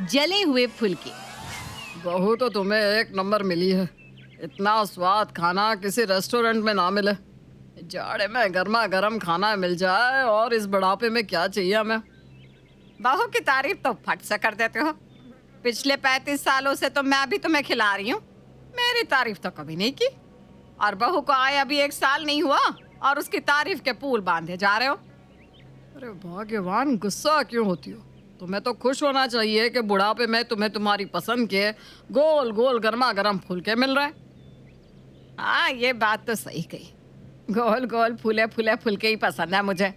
जले हुए फुलके। बहू तो तुम्हें एक नंबर मिली है। इतना स्वाद खाना किसी रेस्टोरेंट में ना मिले। जाड़े में गर्मा गर्म खाना मिल जाए और इस बुढ़ापे में क्या चाहिए हमें। बहू की तारीफ तो फट से कर देते हो। पिछले 35 सालों से तो मैं भी तुम्हें खिला रही हूँ, मेरी तारीफ तो कभी नहीं की। और बहू को आए अभी 1 साल नहीं हुआ और उसकी तारीफ के पुल बांधे जा रहे हो। अरे भाग्यवान, गुस्सा क्यों होती हो? तुम्हें तो खुश होना चाहिए कि बुढ़ापे में तुम्हें तुम्हारी पसंद के गोल गोल गर्मा गर्म फुलके मिल रहे हैं। हाँ, ये बात तो सही कही। गोल गोल फूले फूले फुलके ही पसंद है मुझे,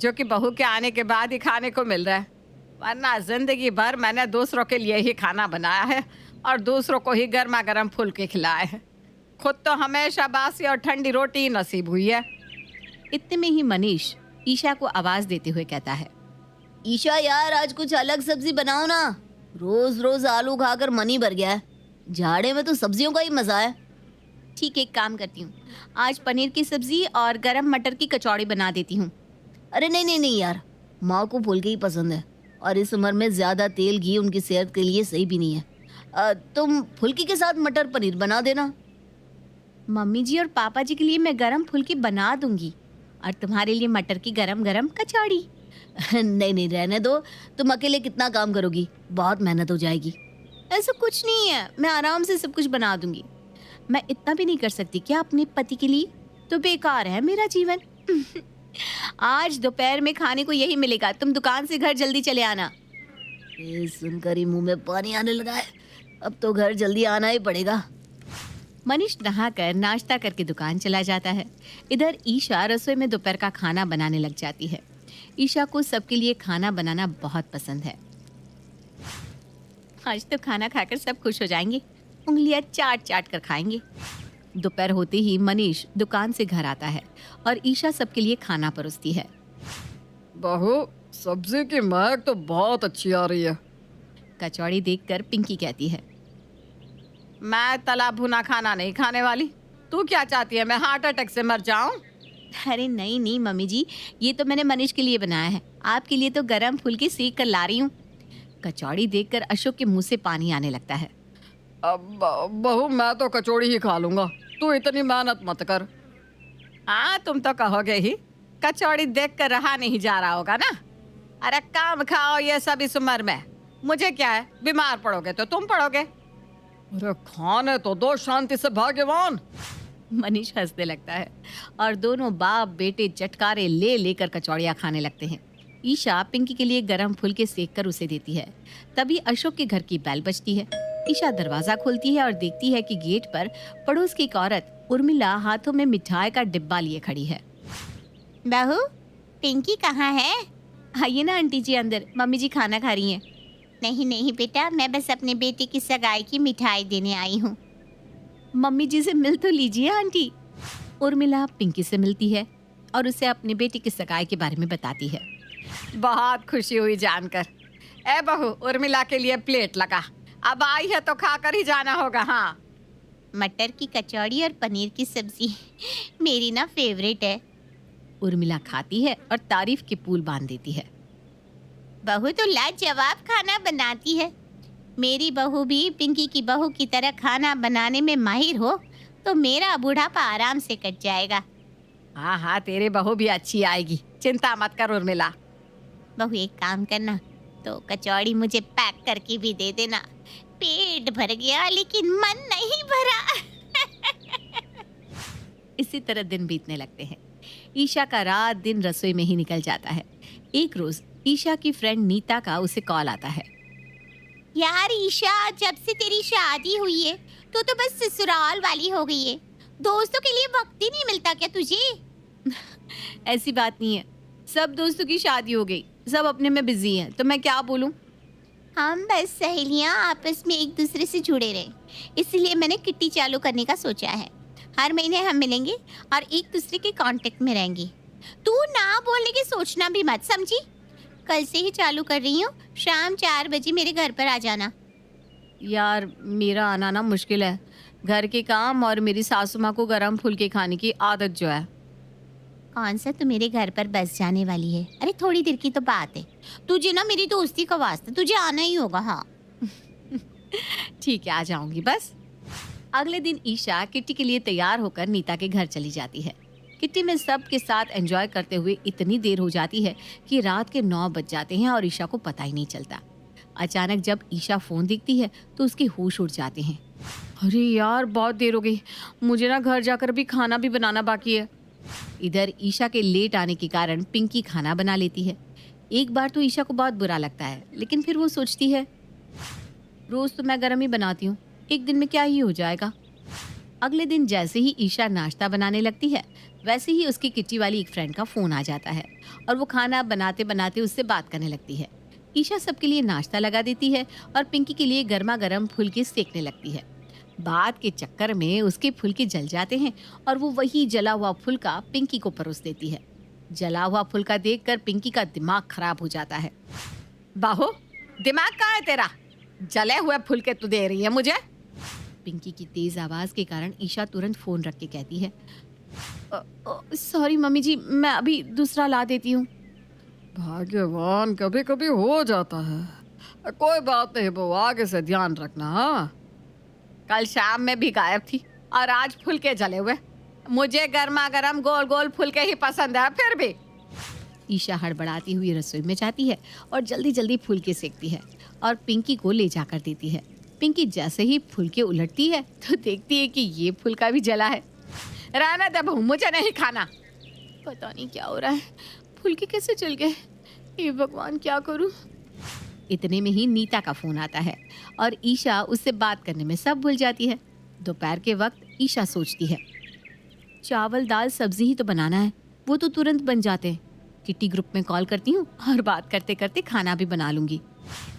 जो कि बहू के आने के बाद ही खाने को मिल रहा है। वरना जिंदगी भर मैंने दूसरों के लिए ही खाना बनाया है और दूसरों को ही गर्मा गर्म फुलके खिलाए हैं। खुद तो हमेशा बासी और ठंडी रोटी ही नसीब हुई है। इतने में ही मनीष ईशा को आवाज देते हुए कहता है, ईशा यार, आज कुछ अलग सब्जी बनाओ ना। रोज रोज आलू खाकर मन ही भर गया है। जाड़े में तो सब्जियों का ही मजा है। ठीक है, एक काम करती हूँ, आज पनीर की सब्जी और गरम मटर की कचौड़ी बना देती हूँ। अरे नहीं नहीं नहीं यार, माँ को फुलके ही पसंद है और इस उम्र में ज्यादा तेल घी उनकी सेहत के लिए सही भी नहीं है। तुम फुलकी के साथ मटर पनीर बना देना। मम्मी जी और पापा जी के लिए मैं गरम फुलकी बना दूंगी और तुम्हारे लिए मटर की गरम गरम कचौड़ी। नहीं नहीं, रहने दो। तुम अकेले कितना काम करोगी, बहुत मेहनत हो जाएगी। ऐसा कुछ नहीं है, मैं आराम से सब कुछ बना दूंगी। मैं इतना भी नहीं कर सकती क्या अपने पति के लिए? तो बेकार है मेरा जीवन। आज दोपहर में खाने को यही मिलेगा। तुम दुकान से घर जल्दी चले आना। ये सुनकर ही मुंह में पानी आने लगा है। अब तो घर जल्दी आना ही पड़ेगा। मनीष नहाकर नाश्ता करके दुकान चला जाता है। इधर ईशा रसोई में दोपहर का खाना बनाने लग जाती है। ईशा को सबके लिए खाना बनाना बहुत पसंद है। आज तो खाना खाकर सब खुश हो जाएंगे, उंगलियां चाट चाट कर खाएंगे। दोपहर होते ही मनीष दुकान से घर आता है और ईशा सबके लिए खाना परोसती है। बहू, सब्जी की महक तो बहुत अच्छी आ रही है। कचौड़ी देखकर पिंकी कहती है, मैं तला भुना खाना नहीं खाने वाली। तू क्या चाहती है, मैं हार्ट अटैक से मर जाऊं? अरे नहीं नहीं मम्मी जी, ये तो मैंने मनीष के लिए बनाया है। आपके लिए तो गरम फुलकी सेक कर ला रही हूँ। कचौड़ी देखकर अशोक के मुंह से पानी आने लगता है। अब बहू, मैं तो कचौड़ी ही खा लूंगा, तू इतनी मेहनत मत कर। हाँ, तुम तो कहोगे ही, कचौड़ी देखकर रहा नहीं जा रहा होगा ना। अरे काम खाओ ये सब इस उम्र में, मुझे क्या है, बीमार पड़ोगे तो तुम पड़ोगे। अरे खाने तो दो शांति से, भाग्यवान। मनीष हंसने लगता है और दोनों बाप बेटे चटकारे ले लेकर कचौड़ियाँ खाने लगते हैं। ईशा पिंकी के लिए गरम फुलके सेक कर उसे देती है। तभी अशोक के घर की बेल बजती है। ईशा दरवाजा खोलती है और देखती है कि गेट पर पड़ोस की एक औरत उर्मिला हाथों में मिठाई का डिब्बा लिए खड़ी है। बहू, पिंकी कहाँ है? आइए ना आंटी जी अंदर, मम्मी जी खाना खा रही हैं। नहीं नहीं बेटा, मैं बस अपने बेटे की सगाई की मिठाई देने आई हूँ। मम्मी जी से मिल तो लीजिए आंटी। उर्मिला पिंकी से मिलती है और उसे अपने बेटे की सगाई के बारे में बताती है। बहुत खुशी हुई जानकर। ए बहू, उर्मिला के लिए प्लेट लगा। अब आई है तो खाकर ही जाना होगा। हाँ, मटर की कचौड़ी और पनीर की सब्जी मेरी ना फेवरेट है। उर्मिला खाती है और तारीफ के पुल बांध देती है। बहू तो लाजवाब खाना बनाती है। मेरी बहू भी पिंकी की बहू की तरह खाना बनाने में माहिर हो तो मेरा बुढ़ापा आराम से कट जाएगा। हाँ हाँ, तेरी बहू भी अच्छी आएगी, चिंता मत कर उर्मिला। बहू एक काम करना, तो कचौड़ी मुझे पैक करके भी दे देना। पेट भर गया लेकिन मन नहीं भरा। इसी तरह दिन बीतने लगते हैं। ईशा का रात दिन रसोई में ही निकल जाता है। एक रोज ईशा की फ्रेंड नीता का उसे कॉल आता है। यार ईशा, जब से तेरी शादी हुई है तो बस ससुराल वाली हो गई है। दोस्तों के लिए वक्त ही नहीं मिलता क्या तुझे? ऐसी बात नहीं है, सब दोस्तों की शादी हो गई, सब अपने में बिजी हैं, तो मैं क्या बोलूं। हम बस सहेलियां आपस में एक दूसरे से जुड़े रहे, इसलिए मैंने किट्टी चालू करने का सोचा है। हर महीने हम मिलेंगे और एक दूसरे के कांटेक्ट में रहेंगे। तू ना बोलने की सोचना भी मत, समझी? कल से ही चालू कर रही हूँ, शाम 4 बजे मेरे घर पर आ जाना। यार मेरा आना ना मुश्किल है, घर के काम और मेरी सासू माँ को गरम फुलके खाने की आदत जो है। कौन सा तू मेरे घर पर बस जाने वाली है? अरे थोड़ी देर की तो बात है। तुझे ना मेरी दोस्ती का वास्ता, तुझे आना ही होगा। हाँ ठीक है, आ जाऊंगी बस। अगले दिन ईशा किट्टी के लिए तैयार होकर नीता के घर चली जाती है। किट्टी में सब के साथ एंजॉय करते हुए इतनी देर हो जाती है कि रात के 9 बज जाते हैं और ईशा को पता ही नहीं चलता। अचानक जब ईशा फोन दिखती है तो उसके होश उड़ जाते हैं। अरे यार, बहुत देर हो गई, मुझे ना घर जाकर भी खाना भी बनाना बाकी है। इधर ईशा के लेट आने के कारण पिंकी खाना बना लेती है। एक बार तो ईशा को बहुत बुरा लगता है, लेकिन फिर वो सोचती है रोज तो मैं गरम ही बनाती हूँ, एक दिन में क्या ही हो जाएगा। अगले दिन जैसे ही ईशा नाश्ता बनाने लगती है वैसे ही उसकी किट्टी वाली एक फ्रेंड का फोन आ जाता है और वो खाना बनाते बनाते उससे बात करने लगती है। ईशा सबके लिए नाश्ता लगा देती है और पिंकी के लिए गर्मा गर्म फुलके सेकने लगती है। बात के चक्कर में उसके फुलके जल जाते हैं और वो वही जला हुआ फुलका पिंकी को परोस देती है। जला हुआ फुलका देखकर पिंकी का दिमाग खराब हो जाता है। बाहो, दिमाग कहाँ है तेरा? जले हुए फुलके तू दे रही है मुझे? पिंकी की तेज आवाज के कारण ईशा तुरंत फोन रख के कहती है, सॉरी मम्मी जी, मैं अभी दूसरा ला देती हूँ। भाग्यवान, कभी कभी हो जाता है। कोई बात नहीं बहू, आगे से ध्यान रखना। हाँ, कल शाम में भी गायब थी और आज फुलके जले हुए। मुझे गर्मा गर्म गोल गोल फुलके ही पसंद है। फिर भी ईशा हड़बड़ाती हुई रसोई में जाती है और जल्दी जल्दी फुलके सेकती है और पिंकी को ले जाकर देती है। पिंकी जैसे ही फुलके उलटती है तो देखती है कि ये फुलका भी जला है। रहने दे बहू, मुझे नहीं खाना। पता नहीं क्या हो रहा है, फुलके कैसे जल गए? हे भगवान, क्या करूं? इतने में ही नीता का फोन आता है और ईशा उससे बात करने में सब भूल जाती है। दोपहर के वक्त ईशा सोचती है, चावल दाल सब्जी ही तो बनाना है, वो तो तुरंत बन जाते हैं। किट्टी ग्रुप में कॉल करती हूँ और बात करते करते खाना भी बना लूंगी।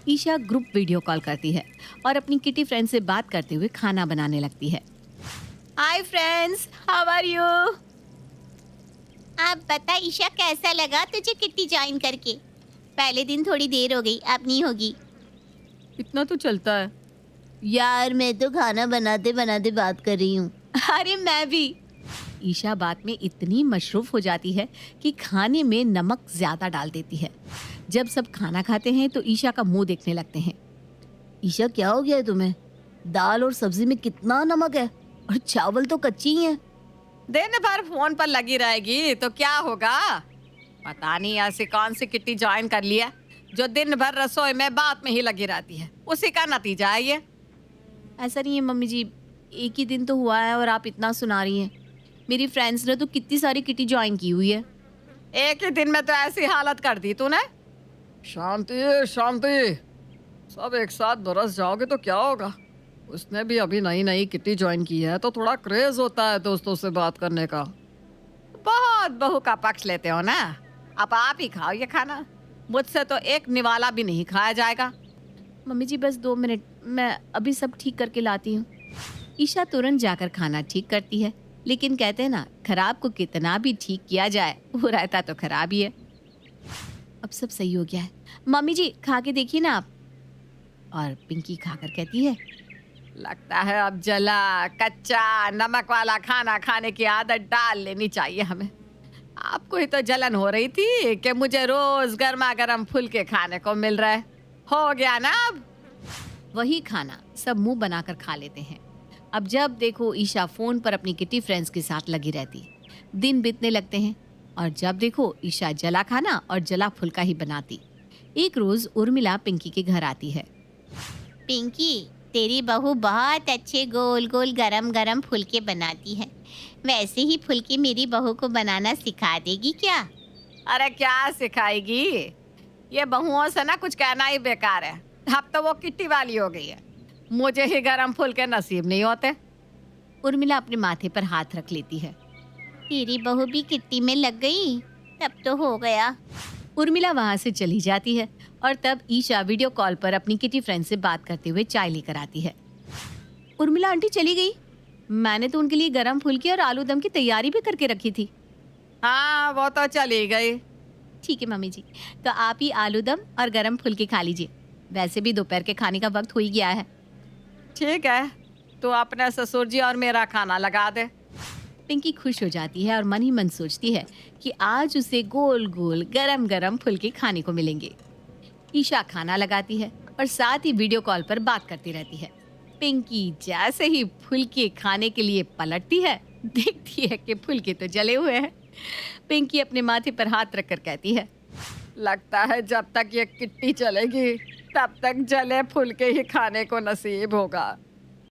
ईशा ग्रुप वीडियो कॉल करती है और अपनी किट्टी फ्रेंड से बात करते हुए खाना बनाने लगती है। Hi friends, how are you? आप बता ईशा, कैसा लगा तुझे किट्टी ज्वाइन करके? पहले दिन थोड़ी देर हो गई, अब नहीं होगी। इतना तो चलता है। यार, मैं तो खाना बनाते बनाते बात कर रही हूँ। अरे मैं भी। ईशा बात में इतनी मशरूफ हो जाती है कि खाने में नमक ज्यादा डाल देती है। जब सब खाना खाते हैं तो ईशा का मुंह देखने लगते हैं। ईशा, क्या हो गया है तुम्हें? दाल और सब्जी में कितना नमक है और चावल तो कच्ची ही है। दिन भर फोन पर लगी रहेगी तो क्या होगा? पता नहीं ऐसी कौन सी किट्टी ज्वाइन कर लिया जो दिन भर रसोई में बात में ही लगी रहती है। उसी का नतीजा है ये। ऐसा नहीं है मम्मी जी, एक ही दिन तो हुआ है और आप इतना सुना रही हैं। मेरी फ्रेंड्स ने तो कितनी सारी किट्टी ज्वाइन की हुई है। एक ही दिन में तो ऐसी हालत कर दी तूने। शांति शांति, सब एक साथ बरस जाओगे तो क्या होगा? उसने भी अभी नई नई किट्टी ज्वाइन की है तो थोड़ा क्रेज होता है दोस्तों से बात करने का। बहुत बहू का पक्ष लेते हो ना। अब आप ही खाओ ये खाना, मुझसे तो एक निवाला भी नहीं खाया जाएगा। मम्मी जी बस 2 मिनट, मैं अभी सब ठीक करके लाती हूँ। ईशा तुरंत जाकर खाना ठीक करती है, लेकिन कहते हैं ना, खराब को कितना भी ठीक किया जाए वो रहता तो खराब ही है। अब सब सही हो गया है, मम्मी जी खा के देखिए ना आप। और पिंकी खाकर कहती है, लगता है अब जला कच्चा नमक वाला खाना खाने की आदत डाल लेनी चाहिए हमें। आपको ही तो जलन हो रही थी कि मुझे रोज गर्मा गर्म फुलके खाने को मिल रहा है। हो गया ना अब। वही खाना सब मुंह बनाकर खा लेते हैं। अब जब देखो ईशा फोन पर अपनी किटी फ्रेंड्स के साथ लगी रहती। दिन बीतने लगते हैं और जब देखो ईशा जला खाना और जला फुलका ही बनाती। एक रोज उर्मिला पिंकी के घर आती है। पिंकी, तेरी बहू बहुत अच्छे गोल गोल गरम गरम फुलके बनाती है। वैसे ही फुलके मेरी बहू को बनाना सिखा देगी क्या? अरे क्या सिखाएगी, ये बहुओं से ना कुछ कहना ही बेकार है। अब तो वो किट्टी वाली हो गई है, मुझे ही गरम फुलके नसीब नहीं होते। उर्मिला अपने माथे पर हाथ रख लेती है। तेरी बहू भी किट्टी में लग गई, तब तो हो गया। उर्मिला वहां से चली जाती है और तब ईशा वीडियो कॉल पर अपनी किटी फ्रेंड से बात करते हुए चाय लेकर आती है। उर्मिला आंटी चली गई, मैंने तो उनके लिए गरम फुलके और आलू दम की तैयारी भी करके रखी थी। हाँ वो तो चली गई। ठीक है मम्मी जी, तो आप ही आलू दम और गरम फुलके खा लीजिए, वैसे भी दोपहर के खाने का वक्त हो ही गया है। ठीक है, तो अपने ससुर जी और मेरा खाना लगा दे। पिंकी खुश हो जाती है और मन ही मन सोचती है कि आज उसे गोल गोल गरम गरम फुलके खाने को मिलेंगे। ईशा खाना लगाती है और साथ ही वीडियो कॉल पर बात करती रहती है। पिंकी जैसे ही फुल्की खाने के लिए पलटती है, देखती है कि फुल्की तो जले हुए हैं। पिंकी अपने माथे पर हाथ रखकर कहती है, लगता है जब तक ये किट्टी चलेगी तब तक जले फुल्के ही खाने को नसीब होगा।